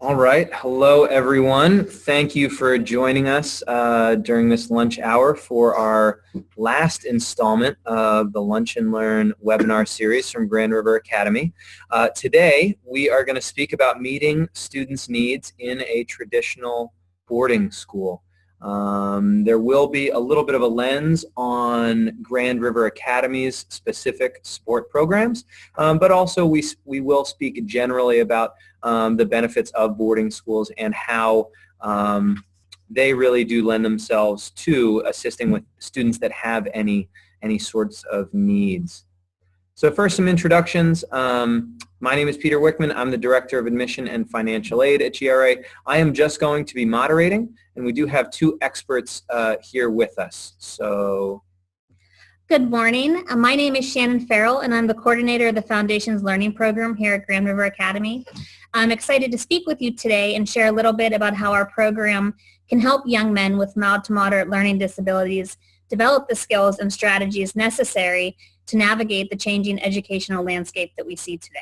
All right. Hello, everyone. Thank you for joining us during this lunch hour for our last installment of the Lunch and Learn webinar series from Grand River Academy. Today, we are going to speak about meeting students' needs in a traditional boarding school. There will be a little bit of a lens on Grand River Academy's specific sport programs, but also we will speak generally about the benefits of boarding schools and how they really do lend themselves to assisting with students that have any sorts of needs. So first, some introductions. My name is Peter Wickman. I'm the Director of Admission and Financial Aid at GRA. I am just going to be moderating, and we do have two experts here with us. So, good morning. My name is Shannon Farrell, and I'm the coordinator of the Foundations Learning Program here at Grand River Academy. I'm excited to speak with you today and share a little bit about how our program can help young men with mild to moderate learning disabilities develop the skills and strategies necessary to navigate the changing educational landscape that we see today.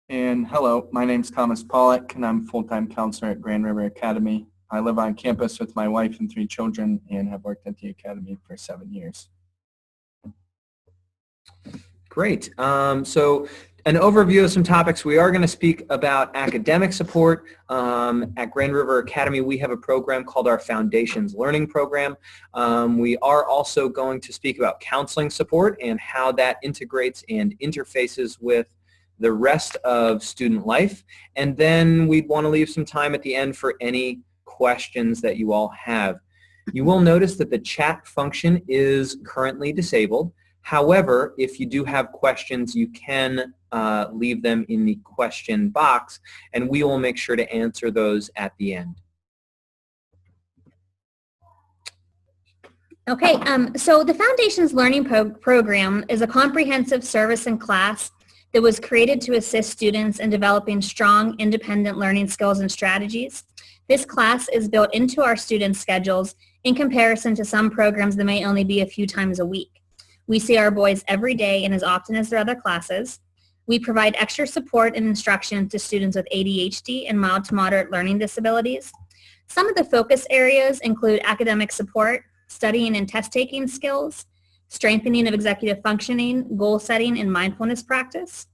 And hello, my name's Thomas Polak, and I'm a full-time counselor at Grand River Academy. I live on campus with my wife and 3 children and have worked at the Academy for 7 years. Great. So an overview of some topics. We are going to speak about academic support. At Grand River Academy, we have a program called our Foundations Learning Program. We are also going to speak about counseling support and how that integrates and interfaces with the rest of student life. And then we'd want to leave some time at the end for any questions that you all have. You will notice that the chat function is currently disabled. However, if you do have questions, you can leave them in the question box, and we will make sure to answer those at the end. Okay, so the Foundations Learning Program is a comprehensive service and class that was created to assist students in developing strong, independent learning skills and strategies. This class is built into our students' schedules in comparison to some programs that may only be a few times a week. We see our boys every day and as often as their other classes. We provide extra support and instruction to students with ADHD and mild to moderate learning disabilities. Some of the focus areas include academic support, studying and test-taking skills, strengthening of executive functioning, goal setting, and mindfulness practice.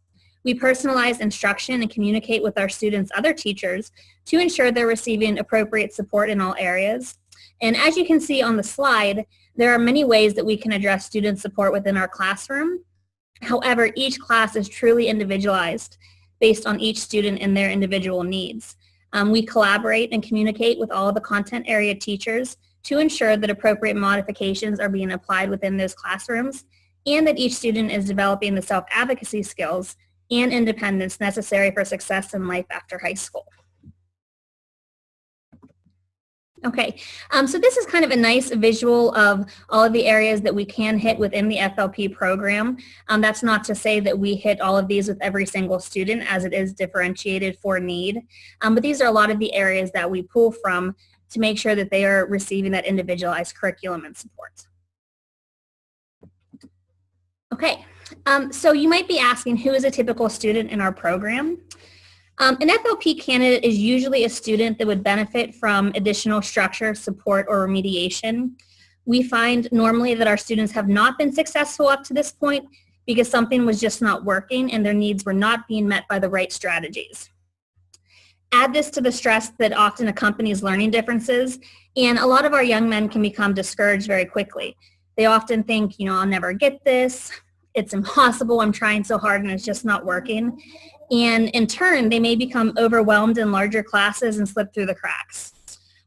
We personalize instruction and communicate with our students' other teachers to ensure they're receiving appropriate support in all areas. And as you can see on the slide, there are many ways that we can address student support within our classroom. However, each class is truly individualized based on each student and their individual needs. We collaborate and communicate with all of the content area teachers to ensure that appropriate modifications are being applied within those classrooms and that each student is developing the self-advocacy skills and independence necessary for success in life after high school. Okay, so this is kind of a nice visual of all of the areas that we can hit within the FLP program. That's not to say that we hit all of these with every single student, as it is differentiated for need, but these are a lot of the areas that we pull from to make sure that they are receiving that individualized curriculum and support. Okay, so you might be asking, who is a typical student in our program? An FLP candidate is usually a student that would benefit from additional structure, support, or remediation. We find normally that our students have not been successful up to this point because something was just not working and their needs were not being met by the right strategies. Add this to the stress that often accompanies learning differences, and a lot of our young men can become discouraged very quickly. They often think, I'll never get this, it's impossible, I'm trying so hard and it's just not working. And in turn, they may become overwhelmed in larger classes and slip through the cracks.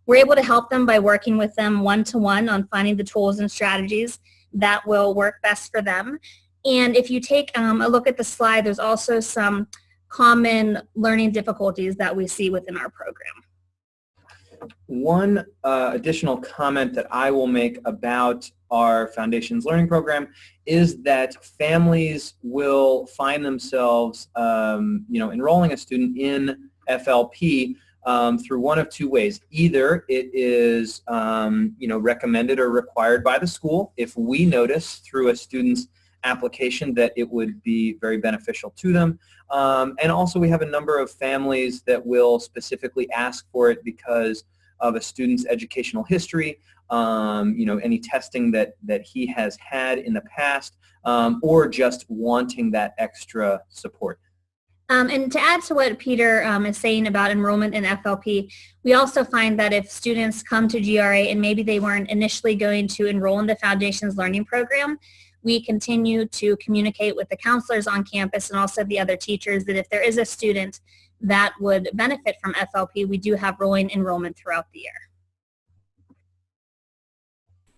We're able to help them by working with them one-to-one on finding the tools and strategies that will work best for them. And if you take a look at the slide, there's also some common learning difficulties that we see within our program. One additional comment that I will make about our Foundations Learning Program is that families will find themselves, enrolling a student in FLP through one of two ways. Either it is, recommended or required by the school. If we notice through a student's application, that it would be very beneficial to them. And also we have a number of families that will specifically ask for it because of a student's educational history, any testing that he has had in the past, or just wanting that extra support. And to add to what Peter is saying about enrollment in FLP, we also find that if students come to GRA and maybe they weren't initially going to enroll in the Foundations Learning Program, we continue to communicate with the counselors on campus and also the other teachers that if there is a student that would benefit from FLP, we do have rolling enrollment throughout the year.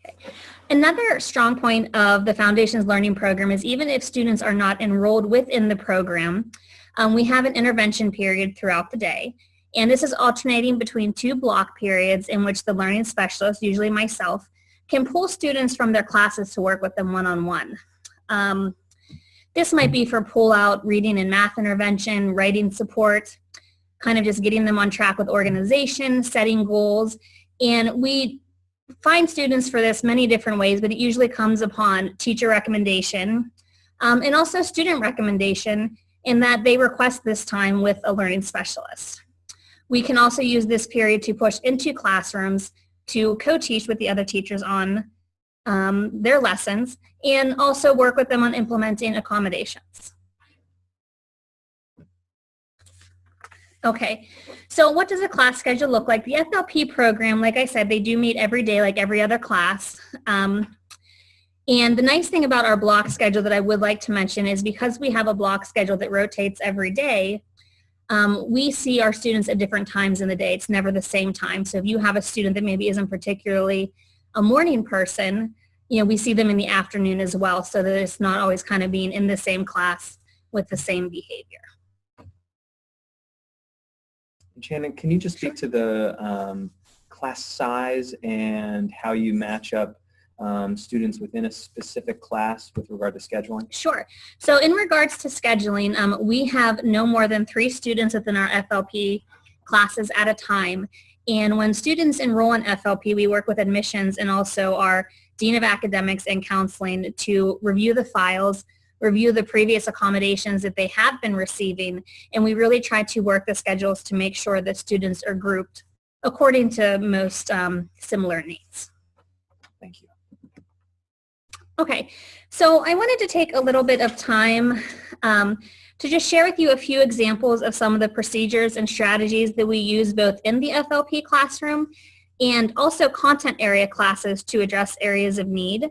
Okay. Another strong point of the Foundations Learning Program is even if students are not enrolled within the program, we have an intervention period throughout the day, and this is alternating between 2 block periods in which the learning specialist, usually myself, can pull students from their classes to work with them one-on-one. This might be for pull-out reading and math intervention, writing support, kind of just getting them on track with organization, setting goals, and we find students for this many different ways, but it usually comes upon teacher recommendation and also student recommendation in that they request this time with a learning specialist. We can also use this period to push into classrooms to co-teach with the other teachers on their lessons and also work with them on implementing accommodations. Okay, so what does a class schedule look like? The FLP program, like I said, they do meet every day like every other class. And the nice thing about our block schedule that I would like to mention is because we have a block schedule that rotates every day, we see our students at different times in the day. It's never the same time. So if you have a student that maybe isn't particularly a morning person, we see them in the afternoon as well, so that it's not always kind of being in the same class with the same behavior. Shannon, can you just speak to the class size and how you match up students within a specific class with regard to scheduling? Sure. So in regards to scheduling, we have no more than 3 students within our FLP classes at a time. And when students enroll in FLP, we work with admissions and also our Dean of Academics and Counseling to review the files, review the previous accommodations that they have been receiving, and we really try to work the schedules to make sure that students are grouped according to most similar needs. Thank you. Okay, so I wanted to take a little bit of time to just share with you a few examples of some of the procedures and strategies that we use both in the FLP classroom and also content area classes to address areas of need.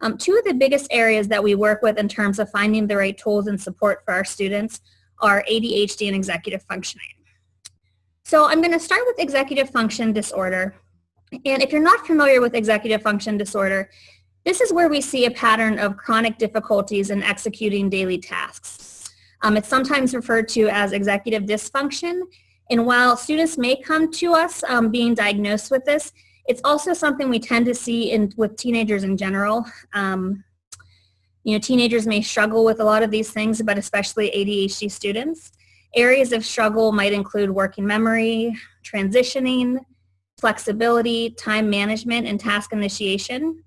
2 of the biggest areas that we work with in terms of finding the right tools and support for our students are ADHD and executive functioning. So I'm going to start with executive function disorder. And if you're not familiar with executive function disorder, this is where we see a pattern of chronic difficulties in executing daily tasks. It's sometimes referred to as executive dysfunction. And while students may come to us being diagnosed with this, it's also something we tend to see with teenagers in general. Teenagers may struggle with a lot of these things, but especially ADHD students. Areas of struggle might include working memory, transitioning, flexibility, time management, and task initiation.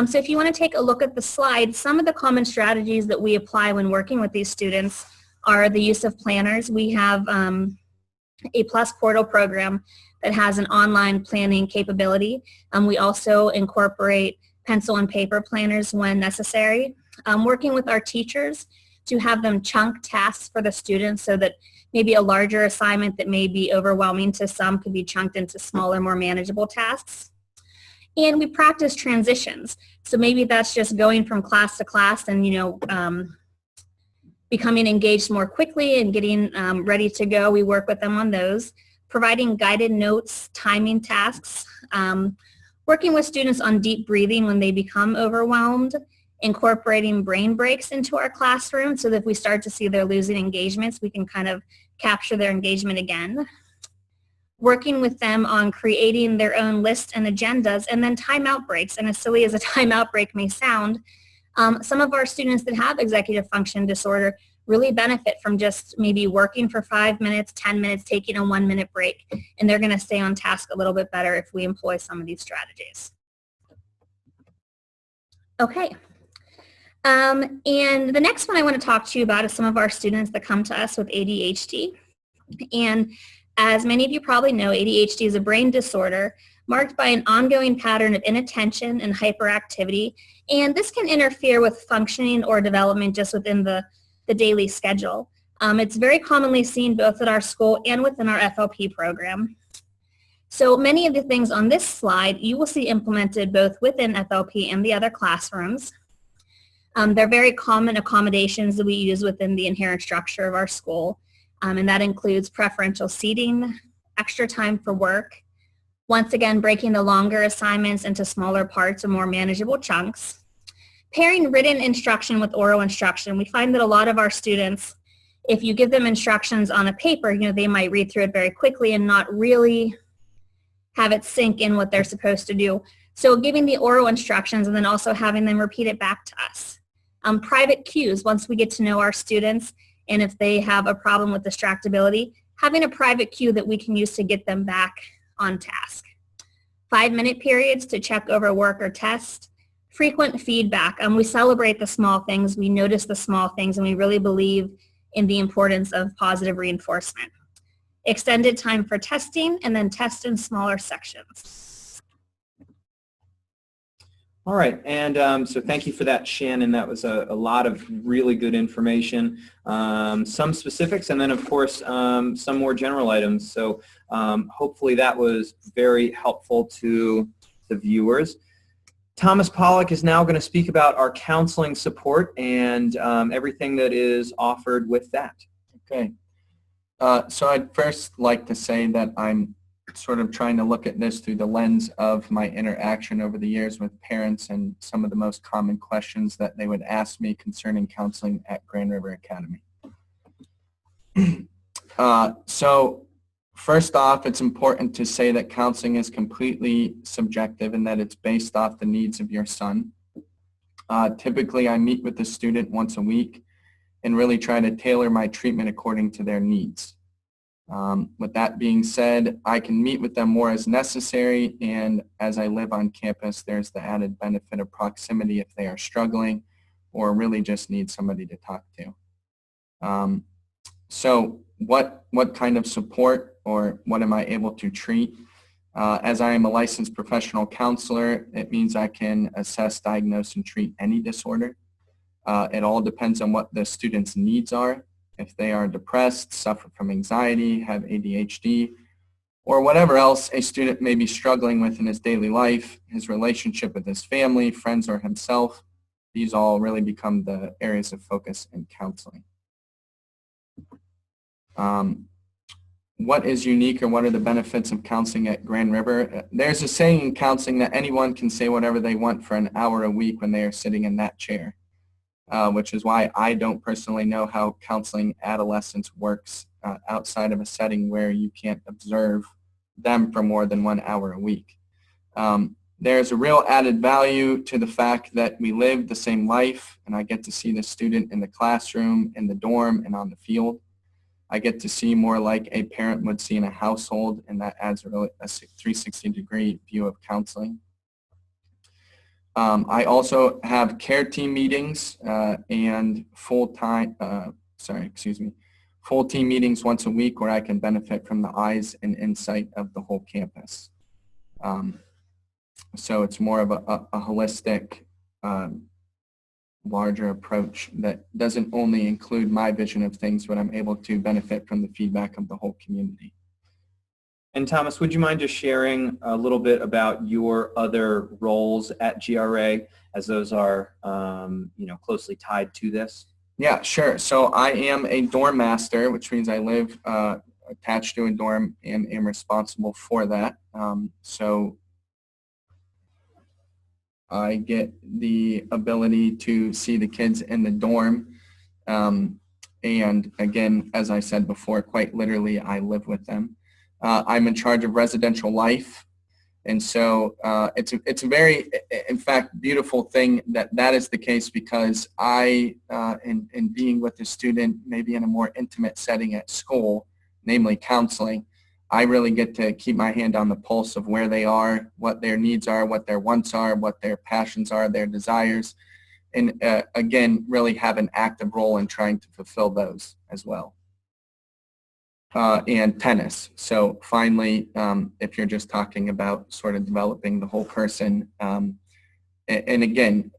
So if you want to take a look at the slide, some of the common strategies that we apply when working with these students are the use of planners. We have a Plus Portal program that has an online planning capability. We also incorporate pencil and paper planners when necessary. Working with our teachers to have them chunk tasks for the students so that maybe a larger assignment that may be overwhelming to some could be chunked into smaller, more manageable tasks. And we practice transitions. So maybe that's just going from class to class and, becoming engaged more quickly and getting ready to go. We work with them on those. Providing guided notes, timing tasks, working with students on deep breathing when they become overwhelmed, incorporating brain breaks into our classroom so that if we start to see they're losing engagements, we can kind of capture their engagement again. Working with them on creating their own lists and agendas, and then timeout breaks. And as silly as a timeout break may sound, some of our students that have executive function disorder really benefit from just maybe working for 5 minutes, 10 minutes, taking a 1-minute break, and they're going to stay on task a little bit better if we employ some of these strategies. Okay. And the next one I want to talk to you about is some of our students that come to us with ADHD. And as many of you probably know, ADHD is a brain disorder marked by an ongoing pattern of inattention and hyperactivity. And this can interfere with functioning or development just within the daily schedule. It's very commonly seen both at our school and within our FLP program. So many of the things on this slide you will see implemented both within FLP and the other classrooms. They're very common accommodations that we use within the inherent structure of our school. And that includes preferential seating, extra time for work, once again breaking the longer assignments into smaller parts or more manageable chunks, pairing written instruction with oral instruction. We find that a lot of our students, if you give them instructions on a paper, they might read through it very quickly and not really have it sink in what they're supposed to do. So giving the oral instructions and then also having them repeat it back to us. Private cues, once we get to know our students, and if they have a problem with distractibility, having a private cue that we can use to get them back on task. 5-minute periods to check over work or test. Frequent feedback. We celebrate the small things, we notice the small things, and we really believe in the importance of positive reinforcement. Extended time for testing, and then test in smaller sections. All right, and so thank you for that, Shannon. That was a lot of really good information, some specifics, and then of course some more general items. So hopefully that was very helpful to the viewers. Thomas Polak is now going to speak about our counseling support and everything that is offered with that. Okay. So I'd first like to say that I'm sort of trying to look at this through the lens of my interaction over the years with parents and some of the most common questions that they would ask me concerning counseling at Grand River Academy. So first off, it's important to say that counseling is completely subjective and that it's based off the needs of your son. Typically, I meet with the student once a week and really try to tailor my treatment according to their needs. With that being said, I can meet with them more as necessary, and as I live on campus, there's the added benefit of proximity if they are struggling or really just need somebody to talk to. So what kind of support or what am I able to treat? As I am a licensed professional counselor, it means I can assess, diagnose, and treat any disorder. It all depends on what the student's needs are. If they are depressed, suffer from anxiety, have ADHD, or whatever else a student may be struggling with in his daily life, his relationship with his family, friends, or himself, these all really become the areas of focus in counseling. What is unique or what are the benefits of counseling at Grand River? There's a saying in counseling that anyone can say whatever they want for an hour a week when they are sitting in that chair. Which is why I don't personally know how counseling adolescents works outside of a setting where you can't observe them for more than 1 hour a week. There's a real added value to the fact that we live the same life, and I get to see the student in the classroom, in the dorm, and on the field. I get to see more like a parent would see in a household, and that adds a 360-degree view of counseling. I also have care team meetings and full team meetings once a week where I can benefit from the eyes and insight of the whole campus. So it's more of a holistic, larger approach that doesn't only include my vision of things, but I'm able to benefit from the feedback of the whole community. And Thomas, would you mind just sharing a little bit about your other roles at GRA, as those are, closely tied to this? Yeah, sure. So I am a dorm master, which means I live attached to a dorm and am responsible for that. So I get the ability to see the kids in the dorm. And again, as I said before, quite literally, I live with them. I'm in charge of residential life, and so it's a very, in fact, beautiful thing that is the case, because I, in being with the student, maybe in a more intimate setting at school, namely counseling, I really get to keep my hand on the pulse of where they are, what their needs are, what their wants are, what their passions are, their desires, and again, really have an active role in trying to fulfill those as well. And tennis. So finally, if you're just talking about sort of developing the whole person, and again,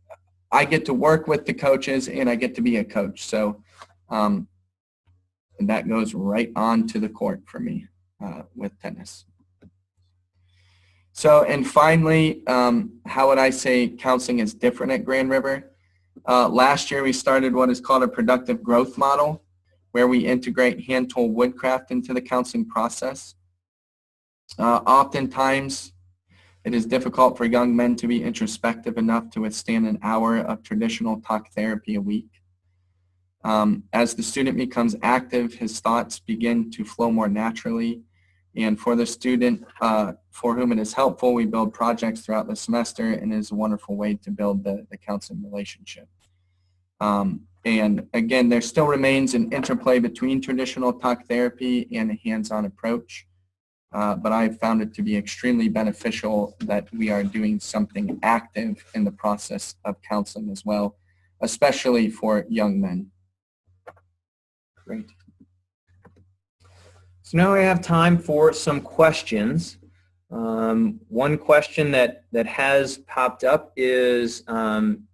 I get to work with the coaches and I get to be a coach. So and that goes right on to the court for me with tennis. So, and finally, how would I say counseling is different at Grand River? Last year we started what is called a productive growth model, where we integrate hand-tool woodcraft into the counseling process. Oftentimes, it is difficult for young men to be introspective enough to withstand an hour of traditional talk therapy a week. As the student becomes active, his thoughts begin to flow more naturally. And for the student for whom it is helpful, we build projects throughout the semester, and it is a wonderful way to build the counseling relationship. And again, there still remains an interplay between traditional talk therapy and a hands-on approach. But I've found it to be extremely beneficial that we are doing something active in the process of counseling as well, especially for young men. Great. So now we have time for some questions. One question that has popped up is,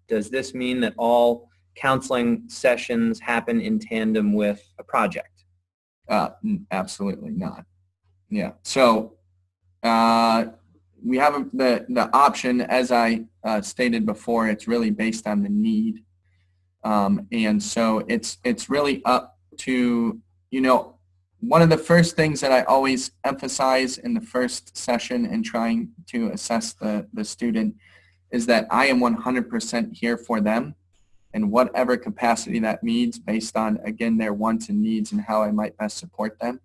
does this mean that all counseling sessions happen in tandem with a project? Absolutely not. Yeah. So we have the option, as I stated before, it's really based on the need. And so it's really up to, one of the first things that I always emphasize in the first session in trying to assess the student is that I am 100% here for them in whatever capacity that means based on, again, their wants and needs and how I might best support them.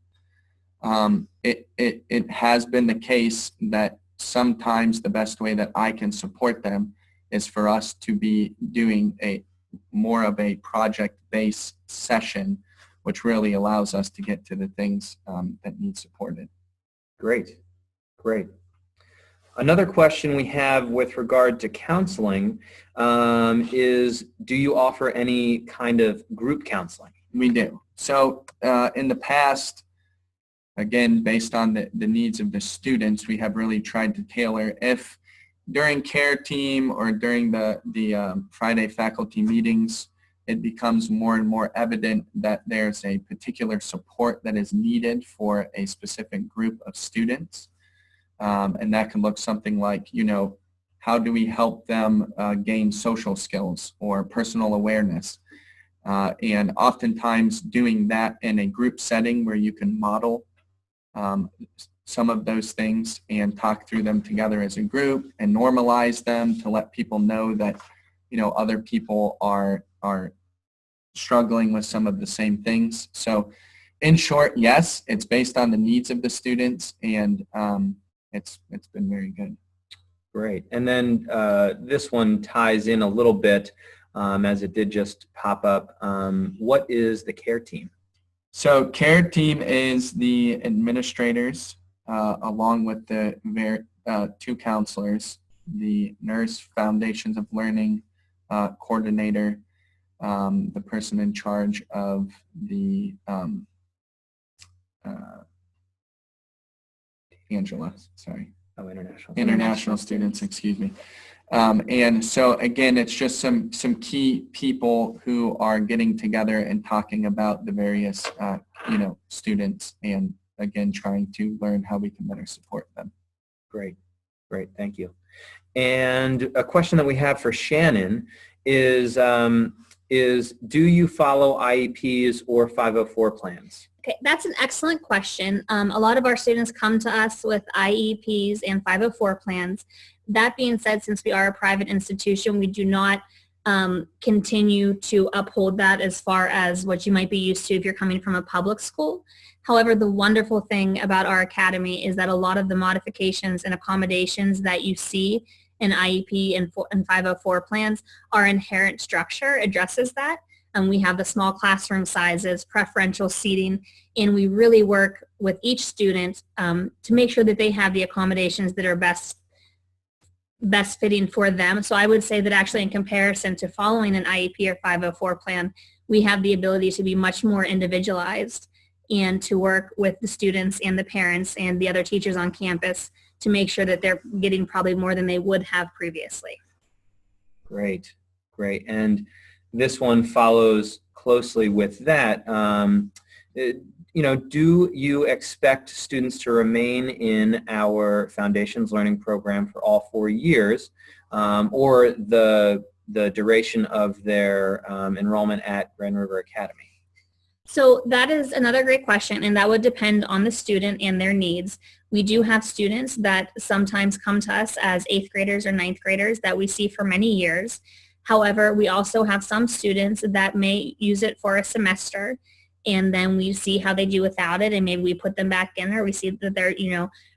It has been the case that sometimes the best way that I can support them is for us to be doing more of a project-based session, which really allows us to get to the things that need supported. Great. Another question we have with regard to counseling is, do you offer any kind of group counseling? We do. So in the past, again, based on the needs of the students, we have really tried to tailor, if during care team or during the Friday faculty meetings, it becomes more and more evident that there's a particular support that is needed for a specific group of students. And that can look something like, how do we help them gain social skills or personal awareness? And oftentimes doing that in a group setting where you can model some of those things and talk through them together as a group and normalize them to let people know that, other people are struggling with some of the same things. So in short, yes, it's based on the needs of the students, and it's been very good. Great. And then this one ties in a little bit as it did just pop up. What is the care team? So care team is the administrators along with the two counselors, the nurse foundations of learning coordinator, the person in charge of the international students, excuse me. And so again, it's just some key people who are getting together and talking about the various students, and again trying to learn how we can better support them. Great, thank you. And a question that we have for Shannon is do you follow IEPs or 504 plans? Okay, that's an excellent question. A lot of our students come to us with IEPs and 504 plans. That being said, since we are a private institution, we do not continue to uphold that as far as what you might be used to if you're coming from a public school. However, the wonderful thing about our academy is that a lot of the modifications and accommodations that you see in IEP and 504 plans, our inherent structure addresses that. And we have the small classroom sizes, preferential seating, and we really work with each student to make sure that they have the accommodations that are best best fitting for them. So I would say that actually in comparison to following an IEP or 504 plan, we have the ability to be much more individualized and to work with the students and the parents and the other teachers on campus to make sure that they're getting probably more than they would have previously. Great, great. And this one follows closely with that. Do you expect students to remain in our Foundations Learning Program for all 4 years, or the duration of their enrollment at Grand River Academy? So that is another great question, and that would depend on the student and their needs. We do have students that sometimes come to us as 8th graders or 9th graders that we see for many years. However, we also have some students that may use it for a semester, and then we see how they do without it, and maybe we put them back in, or we see that they're,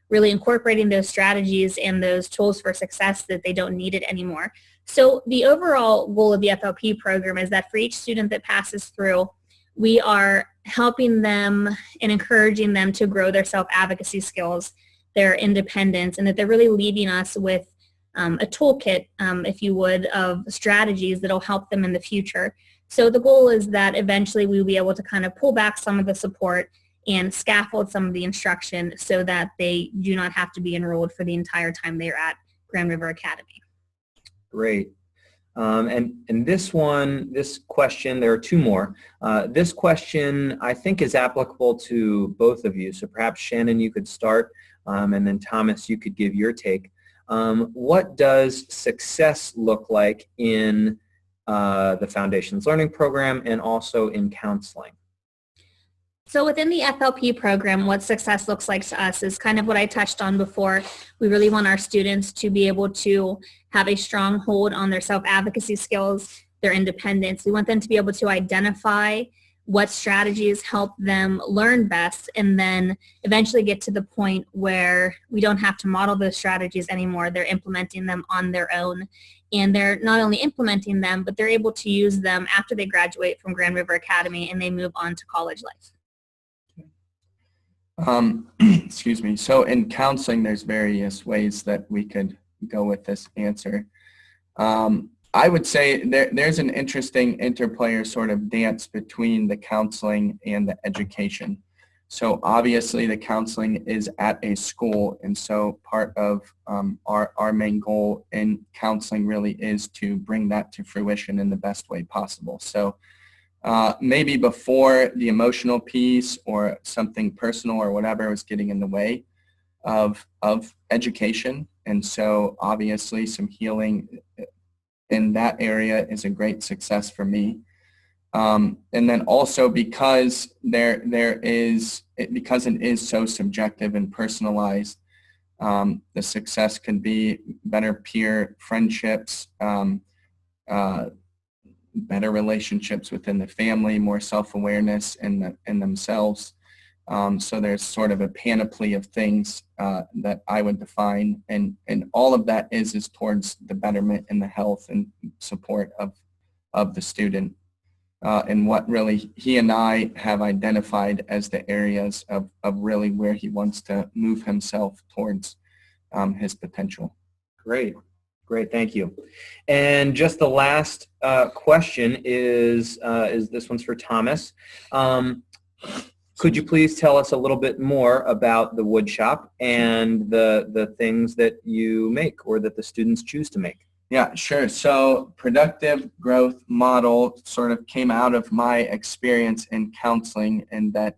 really incorporating those strategies and those tools for success that they don't need it anymore. So the overall goal of the FLP program is that for each student that passes through, we are helping them and encouraging them to grow their self-advocacy skills, their independence, and that they're really leaving us with a toolkit, if you would, of strategies that will help them in the future. So the goal is that eventually we will be able to kind of pull back some of the support and scaffold some of the instruction so that they do not have to be enrolled for the entire time they are at Grand River Academy. Great. And this question, there are 2 more. This question I think is applicable to both of you. So perhaps Shannon, you could start, and then Thomas, you could give your take. What does success look like in the Foundations Learning Program and also in counseling? So within the FLP program, what success looks like to us is kind of what I touched on before. We really want our students to be able to have a strong hold on their self-advocacy skills, their independence. We want them to be able to identify what strategies help them learn best, and then eventually get to the point where we don't have to model those strategies anymore. They're implementing them on their own, and they're not only implementing them, but they're able to use them after they graduate from Grand River Academy and they move on to college life. Excuse me. So in counseling, there's various ways that we could go with this answer. I would say there's an interesting interplay or sort of dance between the counseling and the education. So obviously the counseling is at a school, and so part of our main goal in counseling really is to bring that to fruition in the best way possible. So maybe before the emotional piece or something personal or whatever was getting in the way of education. And so obviously some healing in that area is a great success for me. And then also because because it is so subjective and personalized, the success can be better peer friendships, better relationships within the family, more self-awareness in themselves. So there's sort of a panoply of things that I would define, and all of that is towards the betterment and the health and support of the student, and what really he and I have identified as the areas of really where he wants to move himself towards his potential. Great. Great, thank you. And just the last question is this one's for Thomas. Could you please tell us a little bit more about the wood shop and the things that you make or that the students choose to make? Yeah, sure. So productive growth model sort of came out of my experience in counseling, and that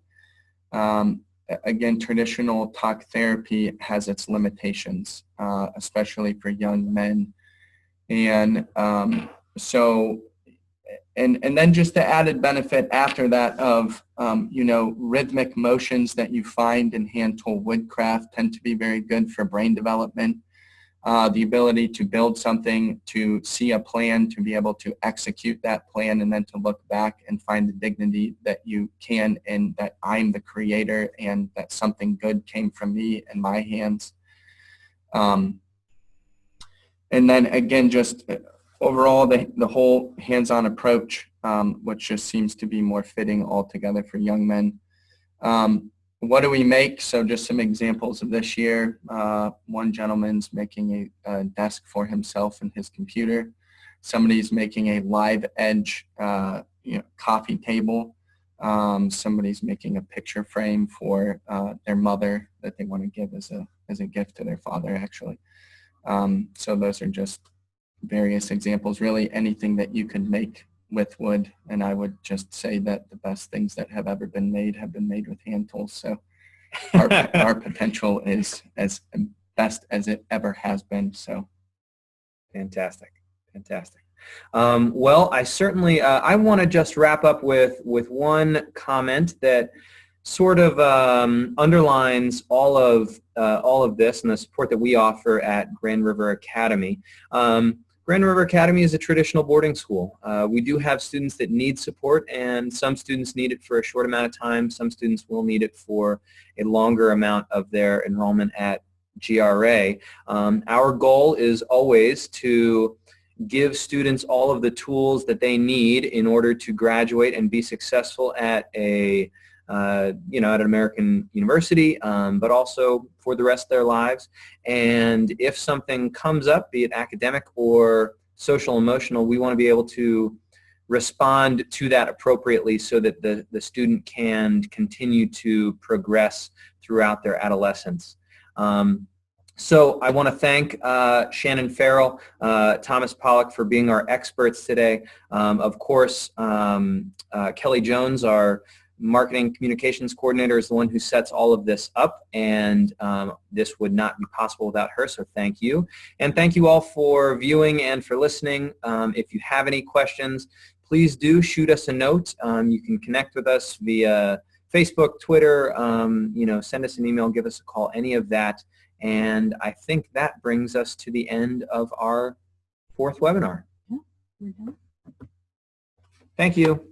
again, traditional talk therapy has its limitations, especially for young men. And and then just the added benefit after that of, rhythmic motions that you find in hand-tool woodcraft tend to be very good for brain development. The ability to build something, to see a plan, to be able to execute that plan, and then to look back and find the dignity that you can, and that I'm the creator and that something good came from me and my hands. And then again, just overall, the whole hands-on approach, which just seems to be more fitting altogether for young men. what do we make? So just some examples of this year. One gentleman's making a desk for himself and his computer. Somebody's making a live edge coffee table. Somebody's making a picture frame for their mother that they want to give as a gift to their father, actually. So those are just various examples, really anything that you can make with wood. And I would just say that the best things that have ever been made have been made with hand tools. So our potential is as best as it ever has been. So fantastic. Well, I certainly, I want to just wrap up with one comment that sort of underlines all of this and the support that we offer at Grand River Academy. Grand River Academy is a traditional boarding school. We do have students that need support, and some students need it for a short amount of time. Some students will need it for a longer amount of their enrollment at GRA. Our goal is always to give students all of the tools that they need in order to graduate and be successful at at an American university, but also for the rest of their lives. And if something comes up, be it academic or social emotional, we want to be able to respond to that appropriately so that the student can continue to progress throughout their adolescence. So I want to thank Shannon, Farrell, Thomas, Polak for being our experts today. Of course, Kelly Jones, our marketing communications coordinator, is the one who sets all of this up, and this would not be possible without her, so thank you. And thank you all for viewing and for listening. If you have any questions, please do shoot us a note. You can connect with us via Facebook, Twitter, send us an email, give us a call, any of that. And I think that brings us to the end of our 4th webinar. Thank you.